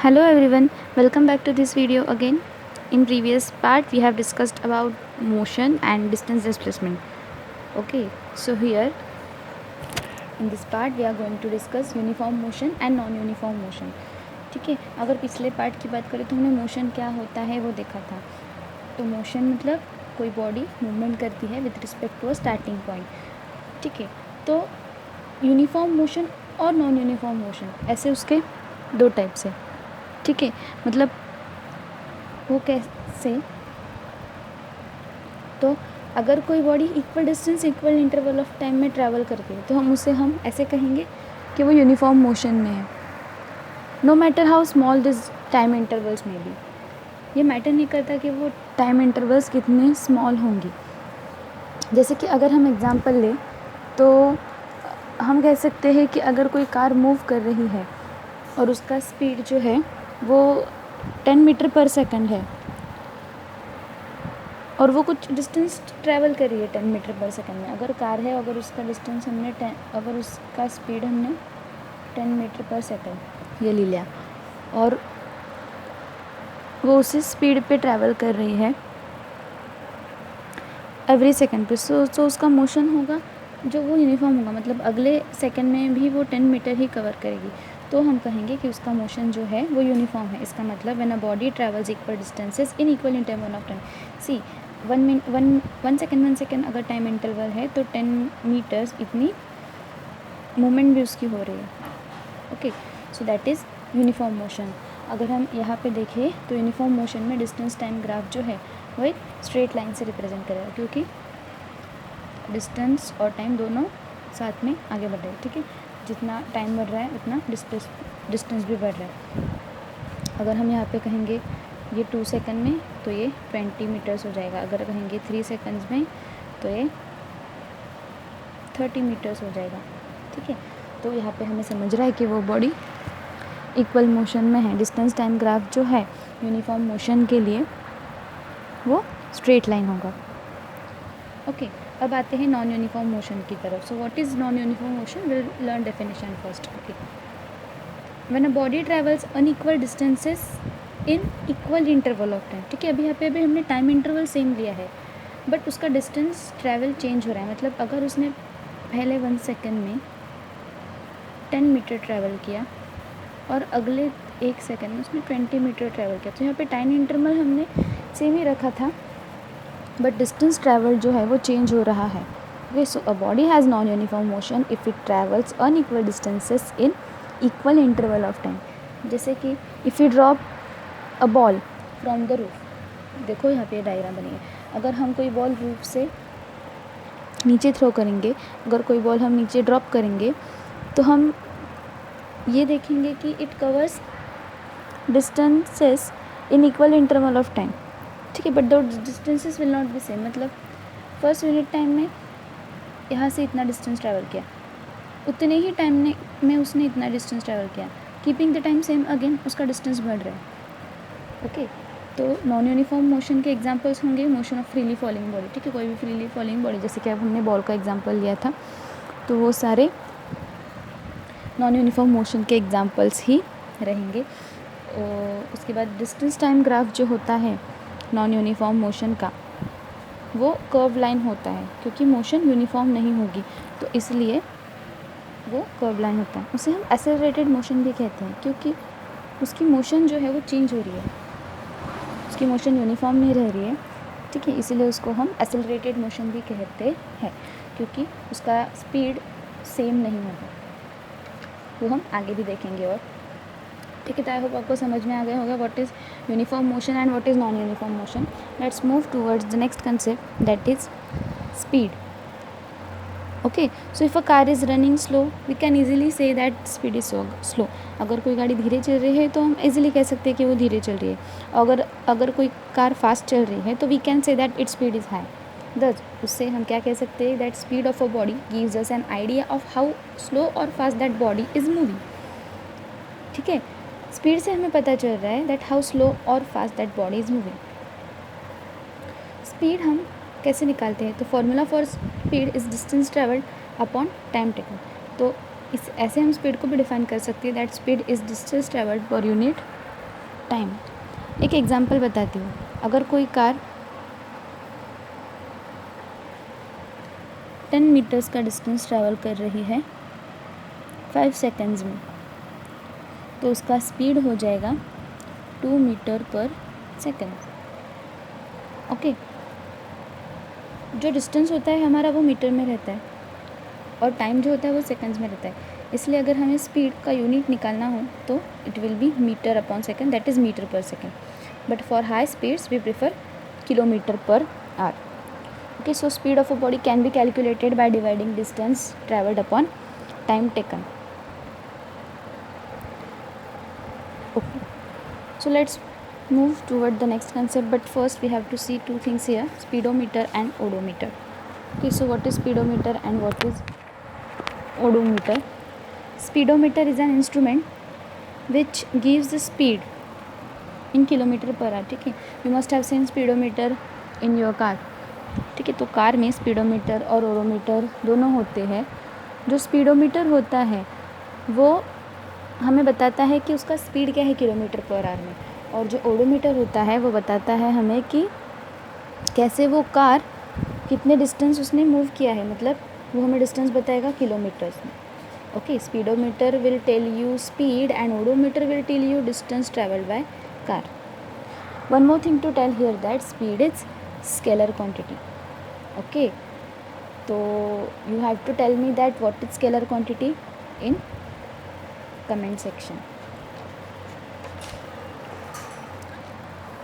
Hello everyone, welcome back to this video again. In previous part we have discussed about motion and distance displacement. Okay, so here in this part we are going to discuss uniform motion and non-uniform motion. ठीक है, अगर पिछले part की बात करें तो हमने motion क्या होता है वो देखा था. तो मोशन मतलब कोई बॉडी मूवमेंट करती है with respect to a starting point. ठीक है, तो यूनिफॉर्म मोशन और नॉन यूनिफॉर्म मोशन ऐसे उसके दो टाइप्स है. ठीक है, मतलब वो कैसे, तो अगर कोई body equal distance equal interval of time में ट्रैवल करती है तो हम ऐसे कहेंगे कि वो यूनिफॉर्म मोशन में है. No matter how small this time intervals में भी, ये मैटर नहीं करता कि वो टाइम इंटरवल्स कितने स्मॉल होंगी. जैसे कि अगर हम एग्जांपल लें तो हम कह सकते हैं कि अगर कोई कार मूव कर रही है और उसका स्पीड जो है वो 10 मीटर पर सेकंड है और वो कुछ डिस्टेंस ट्रैवल कर रही है 10 मीटर पर सेकंड में. अगर कार है, अगर उसका डिस्टेंस अगर उसका स्पीड हमने 10 मीटर पर सेकंड ये ले लिया और वो उसी स्पीड पे ट्रैवल कर रही है एवरी सेकंड पे, सो उसका मोशन होगा जो वो यूनिफॉर्म होगा, मतलब अगले सेकंड में भी वो 10 मीटर ही कवर करेगी. तो हम कहेंगे कि उसका मोशन जो है वो यूनिफॉर्म है. इसका मतलब when a body travels equal distances in equal interval of time. See 1 second अगर टाइम इंटरवल है तो 10 मीटर्स इतनी मूवमेंट भी उसकी हो रही है. Okay, so that is uniform motion. अगर हम यहाँ पे देखें तो यूनिफॉर्म मोशन में डिस्टेंस टाइम ग्राफ जो है वो एक स्ट्रेट लाइन से रिप्रेजेंट करेगा, क्योंकि डिस्टेंस और टाइम दोनों साथ में आगे बढ़ रहे हैं. ठीक है, जितना टाइम बढ़ रहा है उतना डिस्टेंस भी बढ़ रहा है. अगर हम यहाँ पे कहेंगे ये 2 सेकंड में तो ये 20 मीटर्स हो जाएगा. अगर कहेंगे 3 सेकंड्स में तो ये 30 मीटर्स हो जाएगा. ठीक है, तो यहाँ पे हमें समझ रहा है कि वो बॉडी इक्वल मोशन में है. डिस्टेंस टाइम ग्राफ जो है यूनिफॉर्म मोशन के लिए वो स्ट्रेट लाइन होगा. ओके, अब आते हैं नॉन यूनिफॉर्म मोशन की तरफ. So what is non uniform motion, will learn definition first. Okay, when a body travels unequal distances in equal interval of time. ठीक है, अभी यहाँ पे भी हमने टाइम इंटरवल सेम लिया है बट उसका डिस्टेंस ट्रैवल चेंज हो रहा है. मतलब अगर उसने पहले 1 सेकेंड में 10 मीटर ट्रैवल किया और अगले 1 सेकेंड में उसने 20 मीटर ट्रैवल किया, तो यहाँ पे टाइम इंटरवल हमने सेम ही रखा था बट डिस्टेंस ट्रैवल जो है वो चेंज हो रहा है. Okay, so a body has non uniform motion if it travels unequal distances in equal interval of time. जैसे कि if you drop a ball from the roof, देखो यहाँ पे डायग्राम बनी है. अगर हम कोई बॉल रूफ से नीचे थ्रो करेंगे, अगर कोई बॉल हम नीचे ड्रॉप करेंगे तो हम ये देखेंगे कि it covers distances in equal interval of time. ठीक है, but the distances will not be same. मतलब फर्स्ट यूनिट टाइम में यहाँ से इतना डिस्टेंस ट्रैवल किया, उतने ही टाइम में उसने इतना डिस्टेंस ट्रैवल किया. Keeping the time same, again उसका डिस्टेंस बढ़ रहा है. ओके, तो नॉन यूनिफॉर्म मोशन के एग्जांपल्स होंगे motion of freely falling body. ठीक है, कोई भी फ्रीली फॉलिंग बॉडी, जैसे कि अब हमने बॉल का एग्जांपल लिया था, तो वो सारे नॉन यूनिफॉर्म मोशन के एग्जांपल्स ही रहेंगे. और उसके बाद डिस्टेंस टाइम ग्राफ जो होता है नॉन यूनिफॉर्म मोशन का वो कर्व लाइन होता है, क्योंकि मोशन यूनिफॉर्म नहीं होगी तो इसलिए वो कर्व लाइन होता है. उसे हम एक्सेलरेटेड मोशन भी कहते हैं, क्योंकि उसकी मोशन जो है वो चेंज हो रही है, उसकी मोशन यूनिफॉर्म नहीं रह रही है. ठीक है, इसीलिए उसको हम एक्सेलरेटेड मोशन भी कहते हैं, क्योंकि उसका स्पीड सेम नहीं होगा. वो हम आगे भी देखेंगे. और ठीक है, तो आई होप आपको समझ में आ गया होगा what is uniform motion and what is non uniform motion. Let's move towards the next concept, that is speed. Okay, so if a car is running slow we can easily see that speed is slow. अगर कोई गाड़ी धीरे चल रही है तो हम easily कह सकते हैं कि वो धीरे चल रही है. अगर कोई कार फास्ट चल रही है तो we can say that its speed is high. दस उससे हम क्या कह सकते हैं, that speed of a body gives us an idea of how slow और fast that body is moving. ठीक है, स्पीड से हमें पता चल रहा है दैट हाउ स्लो और fast that body is moving. Speed हम कैसे निकालते हैं, तो formula for speed is distance travelled upon time taken. तो इस ऐसे हम स्पीड को भी डिफाइन कर सकते हैं, that speed is distance travelled पर यूनिट टाइम। एक एग्जांपल बताती हूँ, अगर कोई कार 10 मीटर्स का डिस्टेंस ट्रैवल कर रही है 5 सेकेंड्स में, तो उसका स्पीड हो जाएगा 2 मीटर पर सेकेंड। ओके, जो डिस्टेंस होता है हमारा वो मीटर में रहता है और टाइम जो होता है वो सेकंड्स में रहता है। इसलिए अगर हमें स्पीड का यूनिट निकालना हो तो it will be metre upon second, that is metre per second. But for high speeds we prefer kilometre per hour. Okay, so speed of a body can be calculated by dividing distance travelled upon time taken. Okay, so let's move toward the next concept, but first we have to see two things here: speedometer and odometer. Okay, so what is speedometer and what is odometer? Speedometer is an instrument which gives the speed in kilometer per hour. ठीक है, you must have seen speedometer in your car. ठीक है, तो car में speedometer और odometer दोनों होते हैं। जो स्पीडोमीटर होता है वो हमें बताता है कि उसका स्पीड क्या है किलोमीटर पर आवर में, और जो ओडोमीटर होता है वो बताता है हमें कि कैसे वो कार कितने डिस्टेंस उसने मूव किया है, मतलब वो हमें डिस्टेंस बताएगा किलोमीटर्स में। Okay, speedometer will tell you speed and odometer will tell you distance travelled by car. One more thing to tell here, that speed is scalar quantity. Okay, तो you have to tell me that what is scalar quantity in comment section.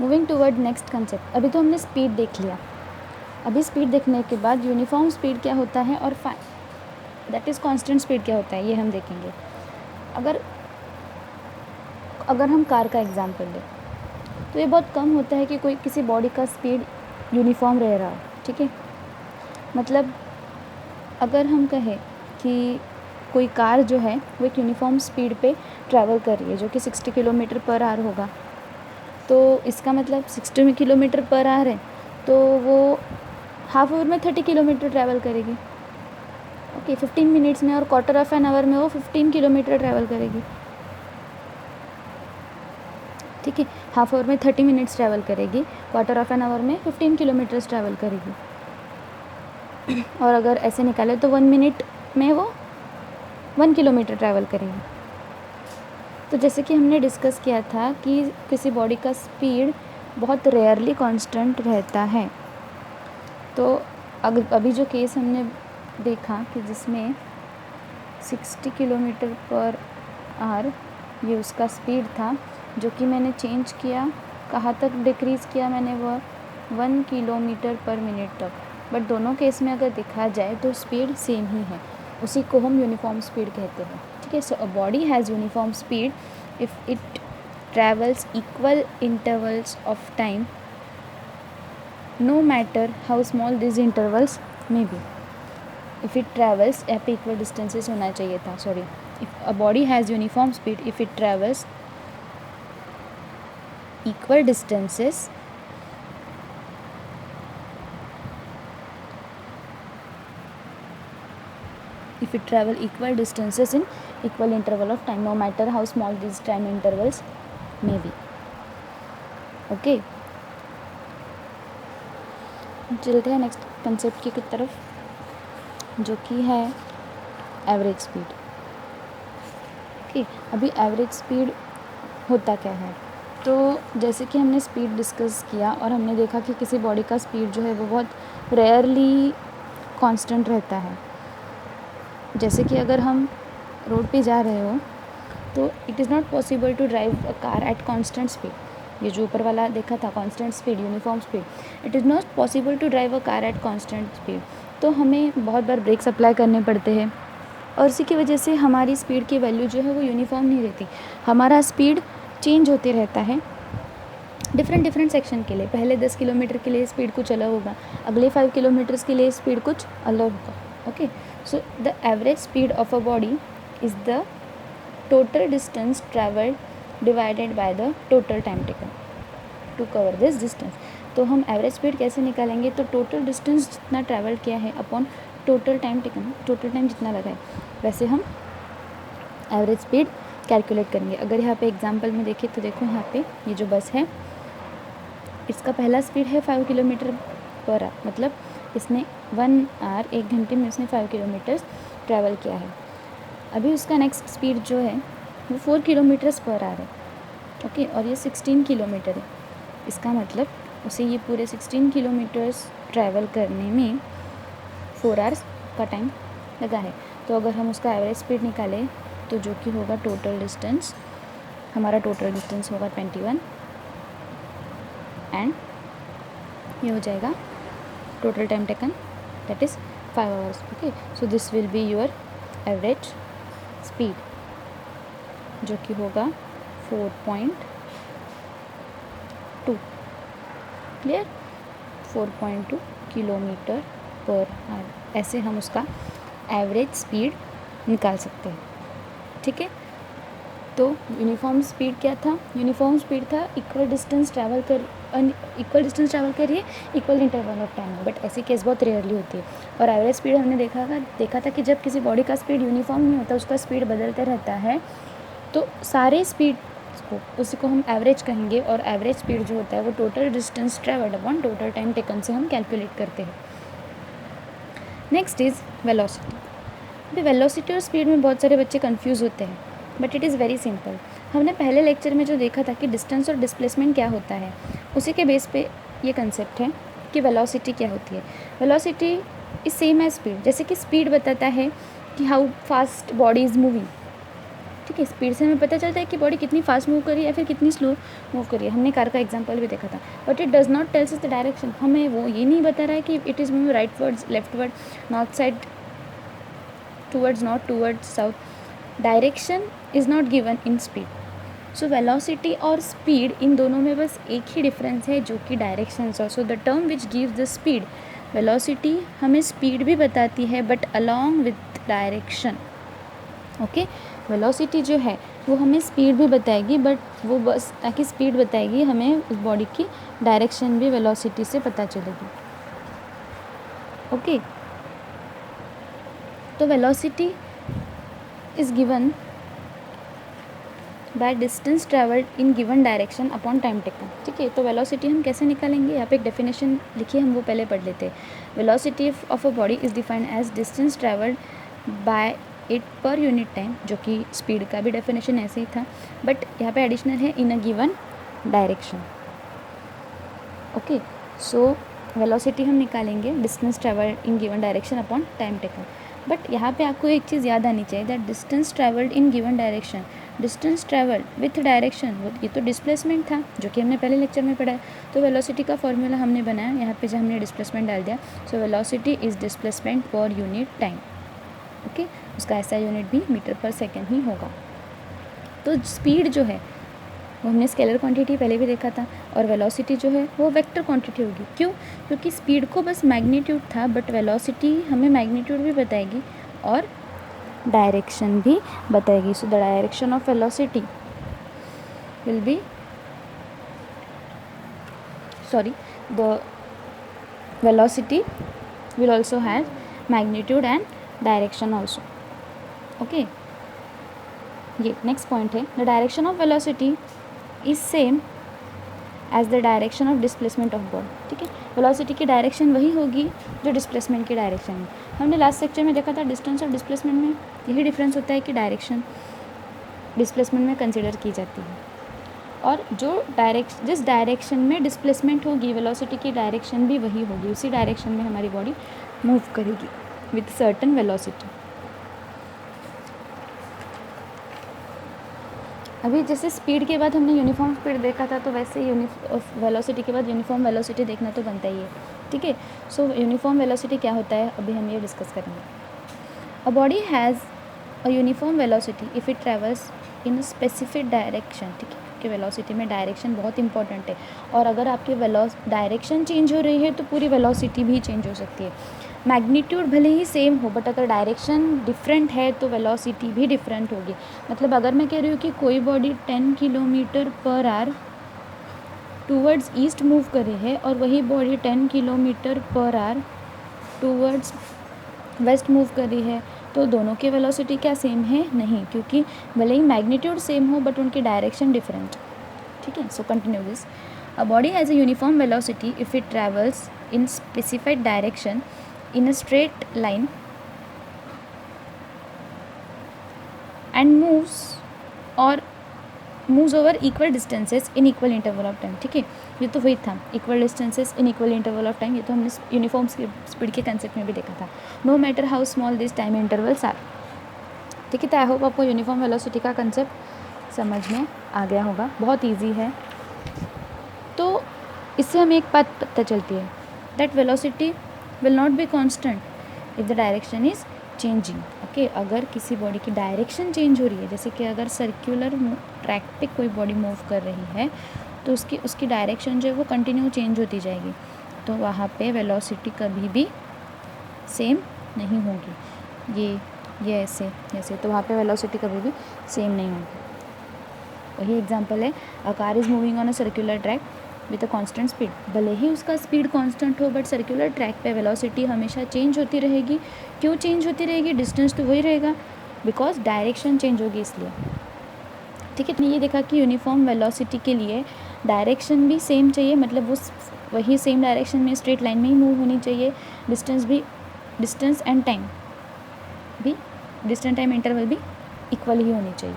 Moving toward next concept. अभी तो हमने speed देख लिया, अभी speed देखने के बाद यूनिफॉर्म स्पीड क्या होता है और दैट इज़ कांस्टेंट स्पीड क्या होता है, ये हम देखेंगे। अगर हम कार का एग्जांपल लें तो ये बहुत कम होता है कि कोई किसी बॉडी का स्पीड यूनिफॉर्म रह रहा हो। ठीक है, मतलब अगर हम कहें कि कोई कार जो है वो एक यूनिफॉर्म स्पीड पे ट्रैवल कर रही है जो कि 60 किलोमीटर पर आवर होगा, तो इसका मतलब 60 किलोमीटर पर आवर है तो वो हाफ आवर में 30 किलोमीटर ट्रैवल करेगी। ओके, 15 मिनट्स में और क्वार्टर ऑफ एन आवर में वो 15 किलोमीटर ट्रैवल करेगी। ठीक है, हाफ आवर में 30 मिनट्स ट्रैवल करेगी, क्वार्टर ऑफ एन आवर में 15 किलोमीटर्स ट्रैवल करेगी। और अगर ऐसे निकाले तो 1 मिनट में वो 1 किलोमीटर ट्रैवल करेगी। तो जैसे कि हमने डिस्कस किया था कि किसी बॉडी का स्पीड बहुत रेयरली कांस्टेंट रहता है, तो अभी जो केस हमने देखा कि जिसमें 60 किलोमीटर पर आवर ये उसका स्पीड था, जो कि मैंने चेंज किया, कहाँ तक डिक्रीज़ किया मैंने, वो 1 किलोमीटर पर मिनट तक। बट दोनों केस में अगर देखा जाए तो स्पीड सेम ही है, उसी को हम यूनिफॉर्म स्पीड कहते हैं। ठीक है, so a body has uniform speed if it travels equal intervals of time, no matter how small this intervals may be. If it travels, यहाँ पे इक्वल डिस्टेंसेस होना चाहिए था, sorry. If a body has uniform speed if it travels equal distances if it travel equal distances in equal interval of time, no matter how small these time intervals may be. Okay, चलते हैं next concept की तरफ, जो कि है average speed. Okay, अभी average speed होता क्या है, तो जैसे कि हमने स्पीड डिस्कस किया और हमने देखा कि किसी बॉडी का स्पीड जो है वो बहुत रेयरली कांस्टेंट रहता है। जैसे कि अगर हम रोड पे जा रहे हो तो it is not possible to drive a car at constant speed. ये जो ऊपर वाला देखा था constant speed, uniform speed, it is not possible to drive a car at constant speed. तो हमें बहुत बार ब्रेक्स अप्लाई करने पड़ते हैं और इसी की वजह से हमारी स्पीड की वैल्यू जो है वो यूनिफॉर्म नहीं रहती। हमारा स्पीड चेंज होते रहता है डिफरेंट सेक्शन के लिए। पहले 10 किलोमीटर के लिए स्पीड कुछ अलग होगा, अगले 5 किलोमीटर्स के लिए स्पीड कुछ अलग होगा। Okay, so the average speed of a body is the total distance travelled divided by the total time taken to cover this distance. तो हम एवरेज स्पीड कैसे निकालेंगे, तो टोटल डिस्टेंस जितना ट्रैवल किया है upon total time taken, total time जितना लगा है, वैसे हम एवरेज स्पीड कैलकुलेट करेंगे। अगर यहाँ पे एग्जांपल में देखें तो देखो यहाँ पे ये जो बस है इसका पहला स्पीड है 5 किलोमीटर पर आवर, मतलब इसने 1 आवर 1 घंटे में इसने 5 किलोमीटर्स ट्रैवल किया है। अभी उसका नेक्स्ट स्पीड जो है वो 4 किलोमीटर्स पर आवर है, ओके, और ये 16 किलोमीटर है। इसका मतलब उसे ये पूरे 16 किलोमीटर्स ट्रैवल करने में 4 आवर्स का टाइम लगा है। तो अगर हम उसका एवरेज स्पीड निकालें तो जो कि होगा टोटल डिस्टेंस, हमारा टोटल डिस्टेंस होगा 21 एंड ये हो जाएगा total time taken that is 5 hours, okay. So this will be your average speed जो कि होगा 4.2, क्लियर, 4.2 किलोमीटर पर आवर। ऐसे हम उसका एवरेज स्पीड निकाल सकते हैं, ठीक है। तो यूनिफॉर्म स्पीड क्या था? यूनिफॉर्म स्पीड था इक्वल डिस्टेंस ट्रैवल करिए इक्वल इंटरवल ऑफ टाइम में, बट ऐसी केस बहुत रेयरली होती है। और एवरेज स्पीड हमने देखा था कि जब किसी बॉडी का स्पीड यूनिफॉर्म नहीं होता, उसका स्पीड बदलते रहता है, तो सारे स्पीड को उसी को हम एवरेज कहेंगे, और एवरेज स्पीड जो होता है वो total distance travelled upon total time taken से हम कैलकुलेट करते हैं। Next is velocity. अभी वेलोसिटी और स्पीड में बहुत सारे बच्चे कंफ्यूज होते हैं, but it is very simple. हमने पहले लेक्चर में जो देखा था कि डिस्टेंस और डिस्प्लेसमेंट क्या होता है, उसी के बेस पे ये कंसेप्ट है कि वेलोसिटी क्या होती है। Velocity is same as speed. जैसे कि स्पीड बताता है कि how fast body is moving, ठीक है। स्पीड से हमें पता चलता है कि बॉडी कितनी फास्ट मूव कर रही है या फिर कितनी स्लो मूव कर रही है। हमने कार का एग्जांपल भी देखा था, but it does not tells is the direction. हमें वो ये नहीं बता रहा है कि it is moving rightwards, leftward, north side towards north, towards south. Direction is not given in speed. So velocity और स्पीड, इन दोनों में बस एक ही डिफरेंस है जो कि डायरेक्शन है। So the term which gives the speed, velocity हमें स्पीड भी बताती है but along with direction, okay. Velocity जो है वो हमें स्पीड भी बताएगी, बट वो बस ताकि स्पीड बताएगी, हमें उस बॉडी की डायरेक्शन भी वेलोसिटी से पता चलेगी, ओके। तो velocity is given by distance travelled in given direction upon time taken, ठीक है। तो वेलोसिटी हम कैसे निकालेंगे? यहाँ पे एक डेफिनेशन लिखी है, हम वो पहले पढ़ लेते हैं। Velocity of a body is defined as distance travelled by it per unit time, जो कि स्पीड का भी डेफिनेशन ऐसे ही था, बट यहाँ पे एडिशनल है in a given direction, okay. So velocity हम निकालेंगे distance travelled in given direction upon time taken. But यहाँ पे आपको एक चीज़ याद आनी चाहिए, that distance travelled in given direction, distance travelled with direction, ये तो डिस्प्लेसमेंट था जो कि हमने पहले लेक्चर में पढ़ा है। तो वेलोसिटी का फॉर्मूला हमने बनाया, यहाँ पे जब हमने डिस्प्लेसमेंट डाल दिया, सो वेलोसिटी इज़ डिस्प्लेसमेंट पर यूनिट टाइम, ओके। उसका ऐसा यूनिट भी मीटर पर सेकेंड ही होगा। तो स्पीड जो है वो हमने स्केलर क्वांटिटी पहले भी देखा था, और वेलोसिटी जो है वो वेक्टर क्वांटिटी होगी। क्यों? क्योंकि स्पीड को बस मैग्नीट्यूड था, बट वेलोसिटी हमें मैग्नीट्यूड भी बताएगी और डायरेक्शन भी बताएगी। So the direction of velocity will be the velocity will also have magnitude and direction also, okay। ये नेक्स्ट पॉइंट है, the direction of velocity is same as the direction of displacement of body, ठीक है। Velocity की direction वही होगी जो displacement की direction है। हमने लास्ट लेक्चर में देखा था डिस्टेंस और डिस्प्लेसमेंट में यही डिफरेंस होता है कि डायरेक्शन डिस्प्लेसमेंट में कंसिडर की जाती है, और जिस डायरेक्शन में डिस्प्लेसमेंट होगी, वेलोसिटी की डायरेक्शन भी वही होगी, उसी डायरेक्शन में हमारी बॉडी मूव करेगी विथ सर्टेन वेलोसिटी। अभी जैसे स्पीड के बाद हमने यूनिफॉर्म स्पीड देखा था, तो वैसे वेलोसिटी के बाद यूनिफॉर्म वेलोसिटी देखना तो बनता ही है, ठीक है। सो यूनिफॉर्म वेलोसिटी क्या होता है, अभी हम ये डिस्कस करेंगे। अ body has a uniform velocity if it travels in a specific direction, ठीक है, कि वेलोसिटी में डायरेक्शन बहुत इंपॉर्टेंट है, और अगर आपकी डायरेक्शन चेंज हो रही है तो पूरी वेलोसिटी भी चेंज हो सकती है। मैग्नीट्यूड भले ही सेम हो, बट अगर डायरेक्शन डिफरेंट है तो वेलोसिटी भी डिफरेंट होगी। मतलब अगर मैं कह रही हूँ कि कोई body 10 kilometre per hour towards east move कर रही है, और वही body 10 kilometre per hour towards west move कर रही है, तो दोनों के वेलोसिटी क्या सेम है? नहीं, क्योंकि भले ही मैग्नीट्यूड सेम हो बट उनकी डायरेक्शन डिफरेंट। ठीक है, so continue this. A body has a uniform velocity if it travels in specified direction in a straight line and moves over equal distances in equal interval of time. ठीक है, ये तो वही था, equal distances in equal interval of time. ये तो हमने uniform speed के कंसेप्ट में भी देखा था। No matter how small this time intervals are. ठीक है, तो आई होप आपको यूनिफॉर्म वेलोसिटी का कंसेप्ट समझ में आ गया होगा, बहुत ईजी है। तो इससे हमें एक बात पता चलती है, that velocity will not be constant if the direction is changing. Okay, अगर किसी बॉडी की डायरेक्शन चेंज हो रही है, जैसे कि अगर सर्कुलर ट्रैक पे कोई बॉडी मूव कर रही है तो उसकी डायरेक्शन जो है वो कंटिन्यू चेंज होती जाएगी, तो वहाँ पे वेलोसिटी कभी भी सेम नहीं होगी। ये ऐसे तो वहाँ पे वेलोसिटी कभी भी सेम नहीं होगी। वही एग्जांपल है, अ car is moving on a circular track with a constant speed. भले ही उसका स्पीड कांस्टेंट हो बट सर्कुलर ट्रैक पे वेलोसिटी हमेशा चेंज होती रहेगी। क्यों चेंज होती रहेगी? डिस्टेंस तो वही रहेगा, बिकॉज डायरेक्शन चेंज होगी इसलिए। ठीक है, तो ये देखा कि यूनिफॉर्म वेलोसिटी के लिए डायरेक्शन भी सेम चाहिए, मतलब वो वही सेम डायरेक्शन में स्ट्रेट लाइन में ही मूव होनी चाहिए। डिस्टेंस एंड टाइम इंटरवल भी इक्वल ही होनी चाहिए।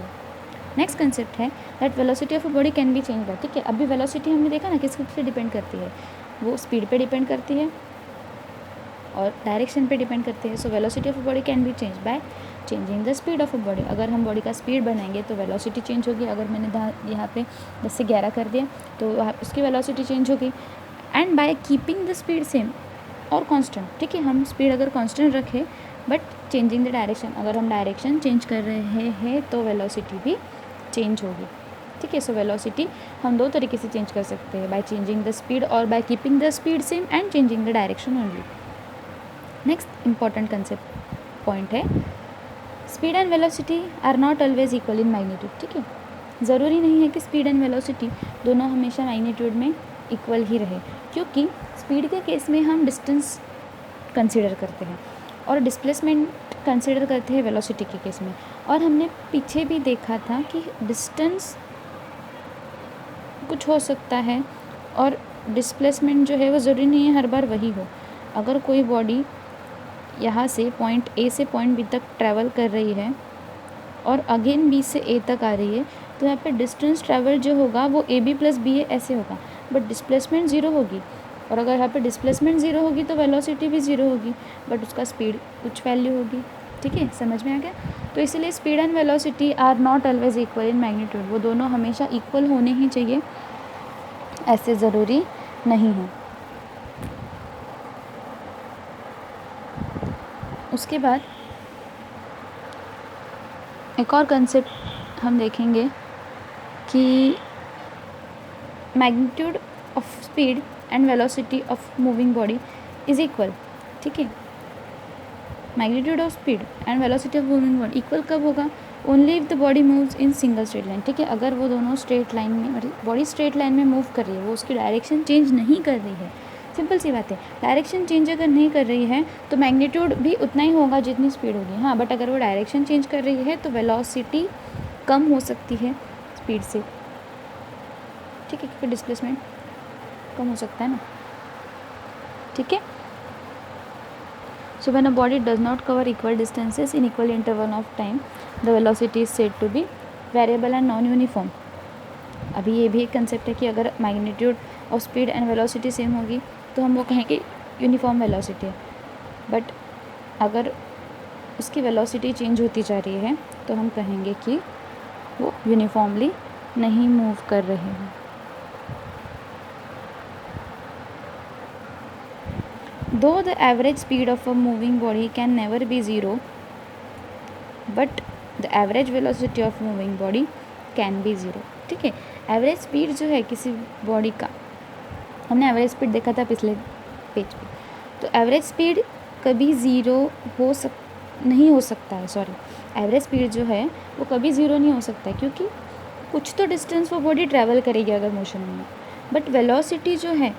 नेक्स्ट कंसेप्ट है that velocity of a body can B change bye. ठीक है, अभी वेलोसिटी हमने देखा ना किस पे डिपेंड करती है, वो स्पीड पे डिपेंड करती है और डायरेक्शन पे डिपेंड करती है। So velocity of a body can B change bye changing the speed of a body. अगर हम बॉडी का स्पीड बनाएंगे तो वेलोसिटी चेंज होगी। अगर मैंने यहाँ पे 10 से 11 कर दिया तो उसकी वेलोसिटी चेंज होगी। And bye keeping the speed same और कांस्टेंट। ठीक है, हम स्पीड अगर कांस्टेंट रखें बट चेंजिंग द डायरेक्शन, अगर हम डायरेक्शन चेंज कर रहे हैं तो वेलोसिटी भी चेंज होगी। ठीक है, सो वेलोसिटी हम दो तरीके से चेंज कर सकते हैं, बाय चेंजिंग द स्पीड और by keeping the speed same and changing the direction only. Next important concept point है, speed and velocity are not always equal in magnitude. ठीक है, ज़रूरी नहीं है कि स्पीड एंड वेलोसिटी दोनों हमेशा मैग्नीट्यूड में इक्वल ही रहे, क्योंकि स्पीड के केस में हम डिस्टेंस कंसिडर करते हैं और डिस्प्लेसमेंट कंसिडर करते हैं वेलोसिटी के केस में। और हमने पीछे भी देखा था कि डिस्टेंस कुछ हो सकता है और डिस्प्लेसमेंट जो है वो ज़रूरी नहीं है हर बार वही हो। अगर कोई बॉडी यहाँ से पॉइंट ए से पॉइंट बी तक ट्रैवल कर रही है और अगेन बी से ए तक आ रही है, तो यहाँ पे डिस्टेंस ट्रैवल जो होगा वो ए बी प्लस बी ए ऐसे होगा, बट डिस्प्लेसमेंट ज़ीरो होगी। और अगर यहाँ पे डिस्प्लेसमेंट ज़ीरो होगी तो वेलोसिटी भी ज़ीरो होगी, बट उसका स्पीड कुछ वैल्यू होगी। ठीक है, समझ में आ गया? तो इसीलिए speed and velocity are not always equal in magnitude. वो दोनों हमेशा इक्वल होने ही चाहिए, ऐसे ज़रूरी नहीं है। उसके बाद एक और कंसेप्ट हम देखेंगे कि magnitude of speed and velocity of moving body is equal. ठीक है, magnitude of speed and velocity of moving body equal कब होगा? Only if the body moves in single straight line. ठीक है, अगर वो दोनों स्ट्रेट लाइन में, मतलब बॉडी स्ट्रेट लाइन में मूव कर रही है, वो उसकी डायरेक्शन चेंज नहीं कर रही है, सिंपल सी बात है। डायरेक्शन चेंज अगर नहीं कर रही है तो मैग्नीट्यूड भी उतना ही होगा जितनी स्पीड होगी। हाँ, बट अगर वो डायरेक्शन चेंज कर रही है तो वेलोसिटी कम हो सकती है स्पीड से। ठीक है, क्योंकि डिस्प्लेसमेंट कम हो सकता है ना। ठीक है, so when a body does not cover equal distances in equal interval of time, the velocity is said to be variable and non-uniform. अभी ये भी एक कंसेप्ट है कि अगर magnitude of speed and velocity same होगी तो हम वो कहेंगे यूनिफॉर्म वेलोसिटी है, बट अगर उसकी वेलोसिटी चेंज होती जा रही है तो हम कहेंगे कि वो यूनिफॉर्मली नहीं मूव कर रहे हैं। Though the average speed of a moving body can never be zero, but the average velocity of moving body can be zero. ठीक है, एवरेज स्पीड जो है किसी बॉडी का, हमने एवरेज स्पीड देखा था पिछले पेज पे, तो एवरेज स्पीड कभी ज़ीरो नहीं हो सकता है। सॉरी, एवरेज स्पीड जो है वो कभी ज़ीरो नहीं हो सकता है, क्योंकि कुछ तो डिस्टेंस वो बॉडी ट्रैवल करेगी अगर मोशन में, बट वेलोसिटी जो है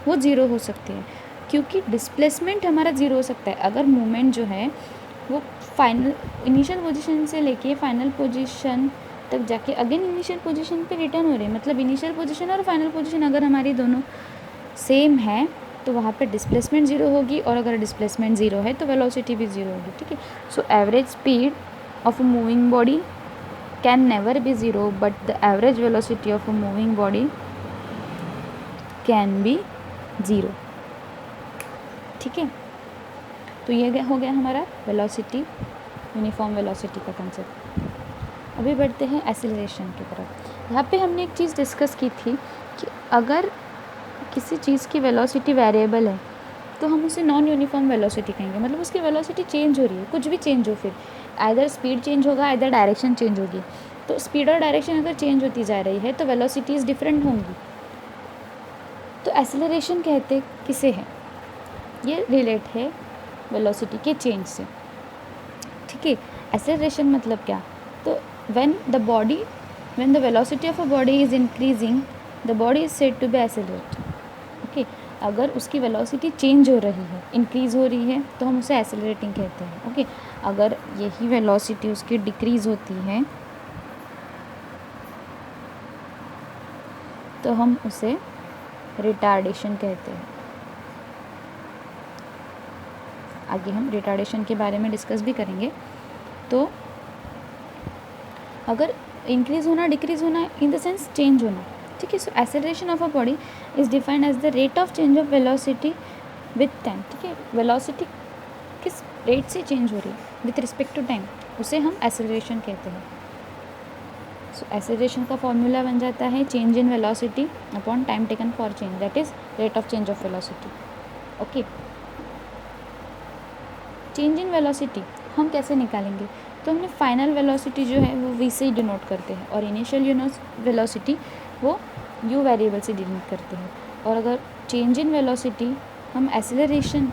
वो ज़ीरो हो सकती है, क्योंकि डिस्प्लेसमेंट हमारा ज़ीरो हो सकता है। अगर मूवमेंट जो है वो फाइनल इनिशियल पोजीशन से लेके फाइनल पोजीशन तक जाके अगेन इनिशियल पोजीशन पे रिटर्न हो रहे हैं, मतलब इनिशियल पोजीशन और फाइनल पोजीशन अगर हमारी दोनों सेम है तो वहाँ पे डिस्प्लेसमेंट ज़ीरो होगी, और अगर डिस्प्लेसमेंट ज़ीरो है तो वेलोसिटी भी ज़ीरो होगी, ठीक है। So average speed of a moving body can never be zero, but the average velocity of a moving body can be zero, ठीक है। तो ये हो गया हमारा वेलोसिटी, यूनिफॉर्म वेलोसिटी का कंसेप्ट। अभी बढ़ते हैं एक्सेलरेशन की तरफ। यहाँ पे हमने एक चीज़ डिस्कस की थी कि अगर किसी चीज़ की वेलोसिटी वेरिएबल है तो हम उसे नॉन यूनिफॉर्म वेलोसिटी कहेंगे, मतलब उसकी वेलोसिटी चेंज हो रही है, कुछ भी चेंज हो, फिर आइदर स्पीड चेंज होगा, आइदर डायरेक्शन चेंज होगी। तो स्पीड और डायरेक्शन अगर चेंज होती जा रही है तो वेलोसिटीज़ डिफरेंट होंगी। तो एक्सेलरेशन कहते किसे हैं, ये रिलेट है वेलोसिटी के चेंज से, ठीक है। एक्सेलरेशन मतलब क्या, तो when the velocity of a body is increasing, the body is said to be accelerate, okay. अगर उसकी वेलोसिटी चेंज हो रही है, इंक्रीज़ हो रही है, तो हम उसे एक्सेलरेटिंग कहते हैं, ओके। अगर यही वेलोसिटी उसकी डिक्रीज़ होती है तो हम उसे रिटार्डेशन कहते हैं। आगे हम रिटार्डेशन के बारे में डिस्कस भी करेंगे। तो अगर इंक्रीज़ होना, डिक्रीज़ होना इन द सेंस चेंज होना, ठीक है। So acceleration of a body is defined as the rate of change of velocity with time, ठीक है। वेलोसिटी किस रेट से चेंज हो रही है विथ रिस्पेक्ट टू टाइम, उसे हम एक्सेलरेशन कहते हैं। सो एक्सेलरेशन का फॉर्मूला बन जाता है change in velocity upon time taken for change, that is rate of change of velocity, okay. Change in velocity हम कैसे निकालेंगे, तो हमने फाइनल वेलोसिटी जो है वो v से डिनोट करते हैं, और इनिशियल वेलोसिटी वो u वेरिएबल से डिनोट करते हैं। और अगर चेंज इन वेलोसिटी हम एक्सेलरेशन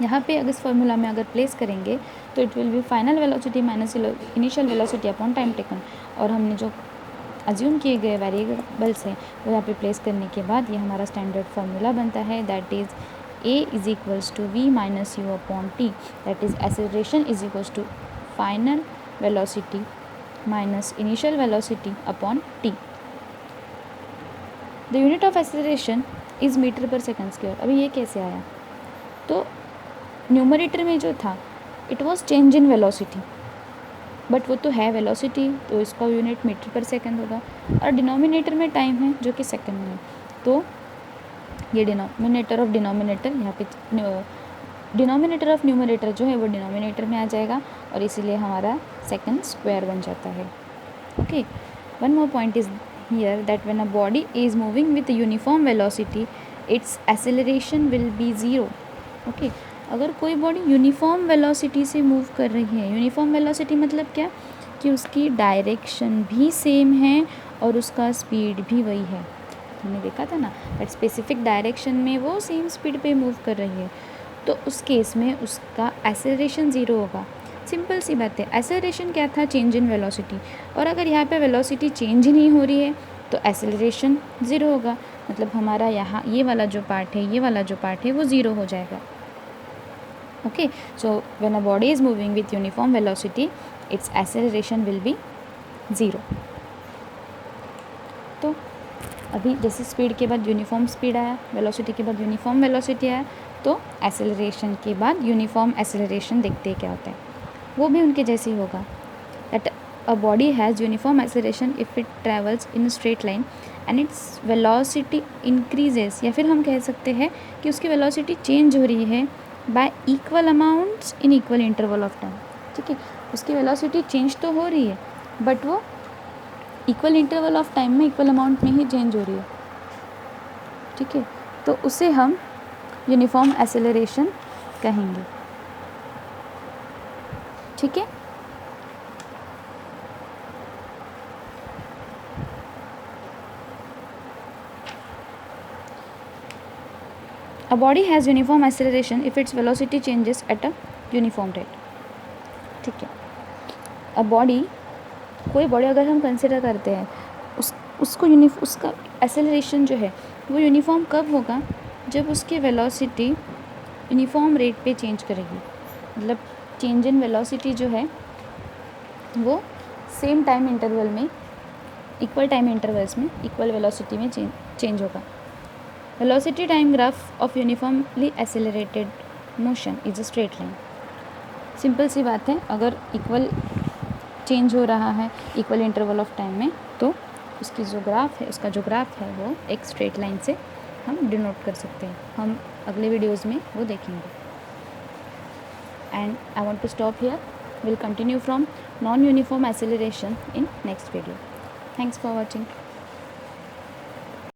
यहाँ पे अगर इस फॉर्मूला में अगर प्लेस करेंगे तो it will B final velocity minus initial velocity upon time taken, और हमने जो अज्यूम किए गए वेरिएबल्स हैं वो यहाँ पे प्लेस करने के बाद ये हमारा स्टैंडर्ड फार्मूला बनता है, that is a is equals to v minus u upon t, that is acceleration is equals to final velocity minus initial velocity upon t. The unit of acceleration is meter per second square। अभी ये कैसे आया, तो numerator में जो था it was change in velocity, but वो तो है वेलोसिटी, तो इसका यूनिट मीटर पर सेकंड होगा, और डिनोमिनेटर में टाइम है जो कि सेकंड में है। तो ये डिनोमिनेटर ऑफ डिनोमिनेटर, यहाँ पे डिनोमिनेटर ऑफ न्यूमरेटर जो है वो डिनोमिनेटर में आ जाएगा, और इसीलिए हमारा सेकंड स्क्वायर बन जाता है, okay. One more point is here that when a body is moving with uniform velocity it's acceleration will be zero, okay. अगर कोई बॉडी यूनिफॉर्म वेलोसिटी से मूव कर रही है, यूनिफॉर्म वेलोसिटी मतलब क्या, कि उसकी डायरेक्शन भी सेम है और उसका स्पीड भी वही है, हमने देखा था ना, दैट स्पेसिफिक डायरेक्शन में वो सेम स्पीड पे मूव कर रही है, तो उस केस में उसका एक्सेलरेशन ज़ीरो होगा। सिंपल सी बात है, एक्सेलरेशन क्या था, चेंज इन वेलोसिटी, और अगर यहाँ पे वेलोसिटी चेंज ही नहीं हो रही है तो एक्सेलरेशन ज़ीरो होगा, मतलब हमारा यहाँ ये वाला जो पार्ट है, ये वाला जो पार्ट है वो ज़ीरो हो जाएगा, okay. So when a body is moving with uniform velocity it's acceleration will be zero. तो अभी जैसे स्पीड के बाद यूनिफॉर्म स्पीड आया, वेलोसिटी के बाद यूनिफॉर्म वेलोसिटी आया, तो एक्सेलरेशन के बाद यूनिफॉर्म एक्सेलरेशन देखते क्या होता है, वो भी उनके जैसे ही होगा, that a body has uniform acceleration if it travels in straight line and its velocity increases, या फिर हम कह सकते हैं कि उसकी वेलोसिटी चेंज हो रही है by equal amounts in equal interval of time, ठीक है। उसकी वेलोसिटी चेंज तो हो रही है बट वो इक्वल इंटरवल ऑफ टाइम में इक्वल अमाउंट में ही चेंज हो रही है, ठीक है। तो उसे हम यूनिफॉर्म एक्सेलरेशन कहेंगे, ठीक है। A body has uniform acceleration if its velocity changes at a uniform rate, ठीक है। A body, कोई बॉडी अगर हम कंसिडर करते हैं उसको उसका एक्सेलरेशन जो है वो यूनिफॉर्म कब होगा, जब उसकी वेलोसिटी यूनिफॉर्म रेट पे चेंज करेगी, मतलब चेंज इन वेलोसिटी जो है वो सेम टाइम इंटरवल में, इक्वल टाइम इंटरवल्स में इक्वल वेलोसिटी में चेंज होगा। Velocity time graph of uniformly accelerated motion is a straight line. Simple सी बात है, अगर इक्वल चेंज हो रहा है इक्वल इंटरवल ऑफ टाइम में तो उसका जो ग्राफ है वो एक स्ट्रेट लाइन से हम डिनोट कर सकते हैं। हम अगले वीडियोस में वो देखेंगे। And I want to stop here, will continue from non uniform acceleration in next video. Thanks for watching.